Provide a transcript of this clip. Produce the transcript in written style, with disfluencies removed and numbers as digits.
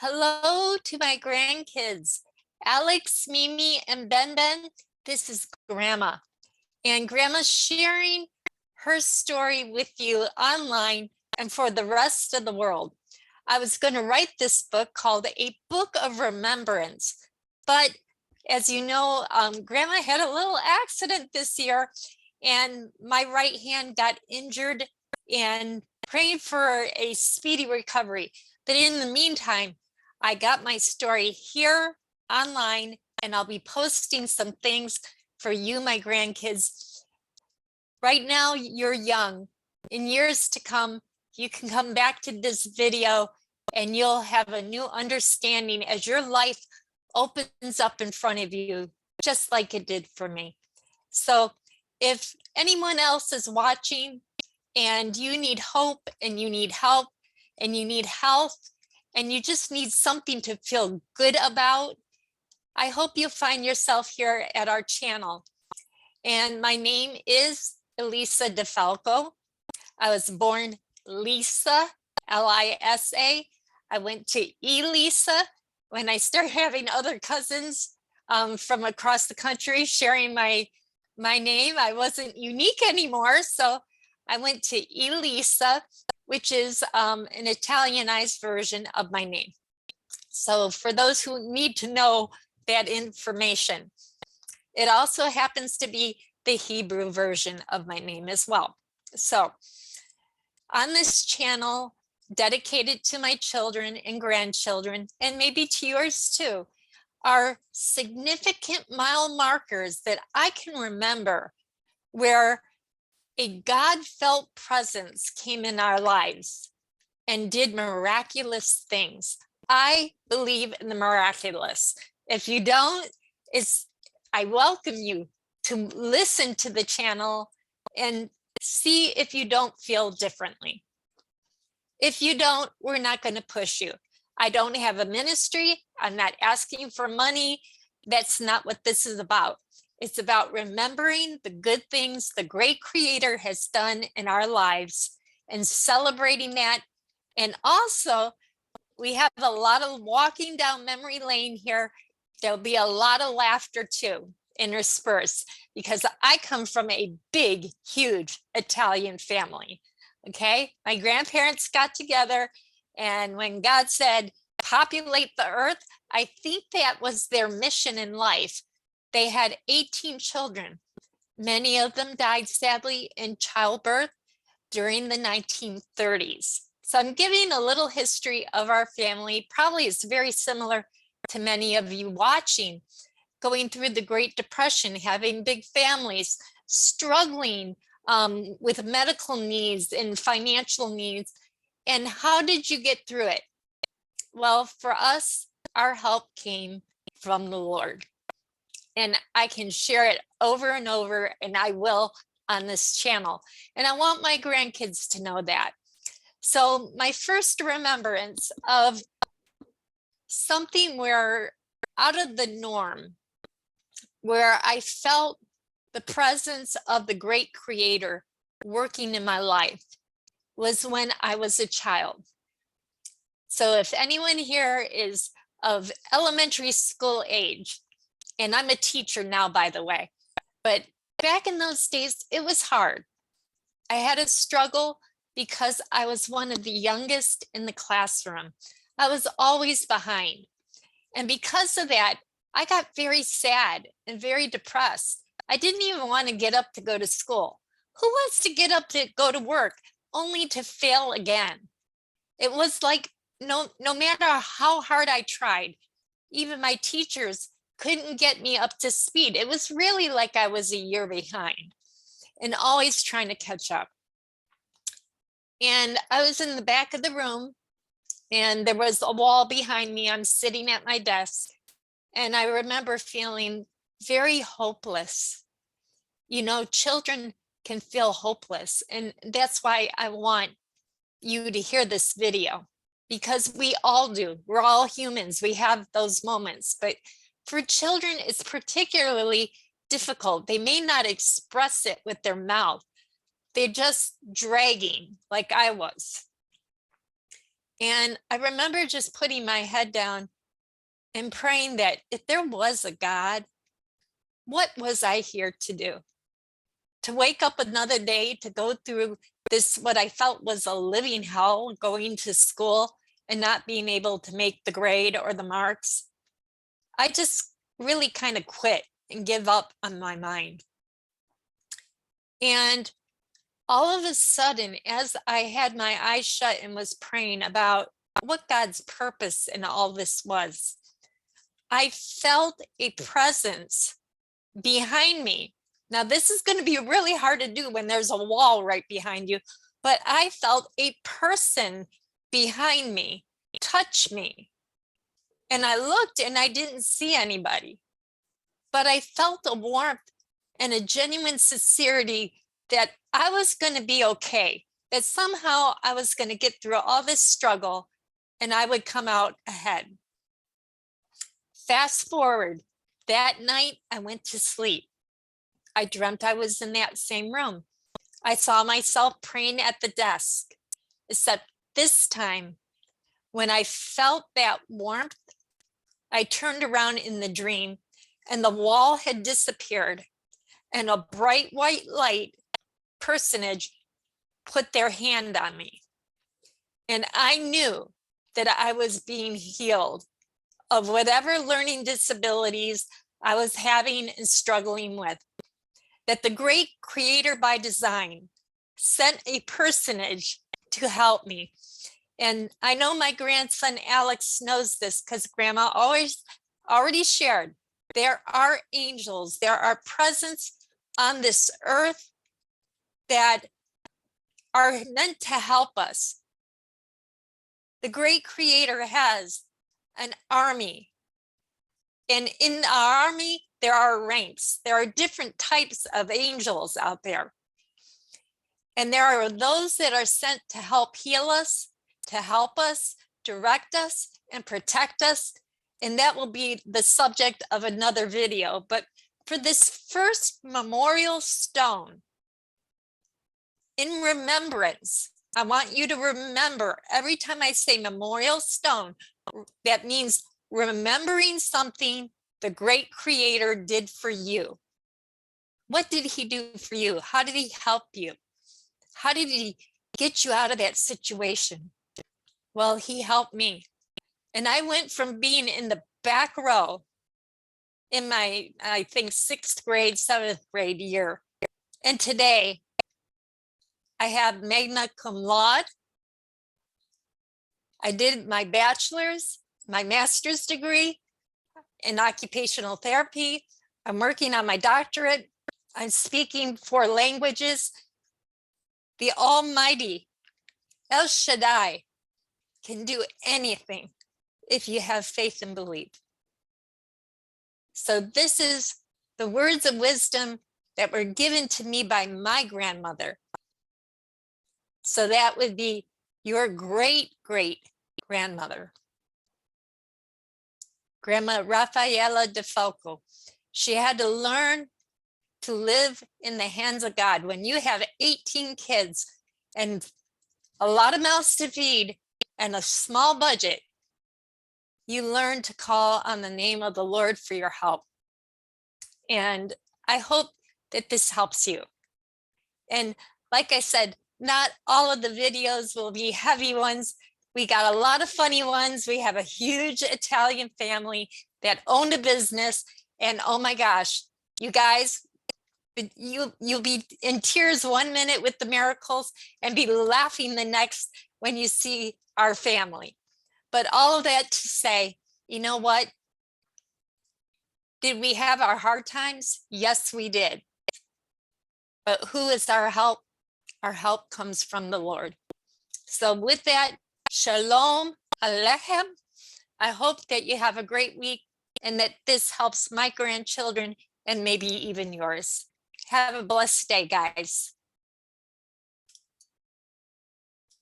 Hello to my grandkids, Alex, Mimi, and Ben Ben. This is Grandma, and Grandma's sharing her story with you online and for the rest of the world. I was going to write this book called A Book of Remembrance, but as you know, Grandma had a little accident this year, and my right hand got injured, and praying for a speedy recovery. But in the meantime, I got my story here online, and I'll be posting some things for you, my grandkids. Right now, you're young. In years to come, you can come back to this video and you'll have a new understanding as your life opens up in front of you, just like it did for me. So if anyone else is watching and you need hope and you need help and you need health, and you just need something to feel good about, I hope you'll find yourself here at our channel. And my name is Elisa DeFalco. I was born Lisa, L-I-S-A. I went to ELISA when I started having other cousins from across the country sharing my name. I wasn't unique anymore, so I went to ELISA, which is an Italianized version of my name. So for those who need to know that information, it also happens to be the Hebrew version of my name as well. So on this channel dedicated to my children and grandchildren, and maybe to yours too, are significant mile markers that I can remember where a God-felt presence came in our lives and did miraculous things. I believe in the miraculous. If you don't, I welcome you to listen to the channel and see if you don't feel differently. If you don't, we're not going to push you. I don't have a ministry. I'm not asking for money. That's not what this is about. It's about remembering the good things the great Creator has done in our lives and celebrating that. And also, we have a lot of walking down memory lane here. There'll be a lot of laughter too, interspersed, because I come from a big, huge Italian family. Okay, my grandparents got together, and when God said, populate the earth, I think that was their mission in life. They had 18 children. Many of them died sadly in childbirth during the 1930s. So I'm giving a little history of our family. Probably it's very similar to many of you watching, going through the Great Depression, having big families, struggling with medical needs and financial needs. And how did you get through it? Well, for us, our help came from the Lord. And I can share it over and over, and I will on this channel. And I want my grandkids to know that. So my first remembrance of something where out of the norm, where I felt the presence of the great Creator working in my life, was when I was a child. So if anyone here is of elementary school age, and I'm a teacher now, by the way, but back in those days, it was hard. I had a struggle because I was one of the youngest in the classroom. I was always behind. And because of that, I got very sad and very depressed. I didn't even want to get up to go to school. Who wants to get up to go to work only to fail again? It was like, no matter how hard I tried, even my teachers couldn't get me up to speed. It was really like I was a year behind and always trying to catch up. And I was in the back of the room, and there was a wall behind me. I'm sitting at my desk, and I remember feeling very hopeless. You know, children can feel hopeless, and that's why I want you to hear this video, because we all do. We're all humans. We have those moments, but for children, it's particularly difficult. They may not express it with their mouth. They're just dragging like I was. And I remember just putting my head down and praying that if there was a God, what was I here to do? To wake up another day, to go through this, what I felt was a living hell, going to school and not being able to make the grade or the marks. I just really kind of quit and give up on my mind. And all of a sudden, as I had my eyes shut and was praying about what God's purpose in all this was, I felt a presence behind me. Now, this is going to be really hard to do when there's a wall right behind you, but I felt a person behind me touch me. And I looked and I didn't see anybody, but I felt a warmth and a genuine sincerity that I was going to be okay, that somehow I was going to get through all this struggle and I would come out ahead. Fast forward, that night I went to sleep. I dreamt I was in that same room. I saw myself praying at the desk, except this time, when I felt that warmth, I turned around in the dream and the wall had disappeared and a bright white light personage put their hand on me. And I knew that I was being healed of whatever learning disabilities I was having and struggling with. That the great creator by design sent a personage to help me. And I know my grandson Alex knows this because Grandma already shared. There are angels, there are presence on this earth that are meant to help us. The great creator has an army. And in our army, there are ranks. There are different types of angels out there. And there are those that are sent to help heal us, to help us, direct us, and protect us. And that will be the subject of another video. But for this first memorial stone, in remembrance, I want you to remember every time I say memorial stone, that means remembering something the great creator did for you. What did he do for you? How did he help you? How did he get you out of that situation? Well, he helped me. And I went from being in the back row in my, I think, 6th grade, 7th grade year. And today I have magna cum laude. I did my bachelor's, my master's degree in occupational therapy. I'm working on my doctorate. I'm speaking 4 languages. The Almighty, El Shaddai, can do anything if you have faith and belief. So this is the words of wisdom that were given to me by my grandmother. So that would be your great grandmother, Grandma Rafaela de Falco. She had to learn to live in the hands of God. When you have 18 kids and a lot of mouths to feed and a small budget, you learn to call on the name of the Lord for your help. And I hope that this helps you. And like I said, not all of the videos will be heavy ones. We got a lot of funny ones. We have a huge Italian family that owned a business. And oh my gosh, you guys, you'll be in tears one minute with the miracles and be laughing the next when you see our family. But all of that to say, you know what? Did we have our hard times? Yes, we did. But who is our help? Our help comes from the Lord. So with that, Shalom Aleichem. I hope that you have a great week and that this helps my grandchildren and maybe even yours. Have a blessed day, guys.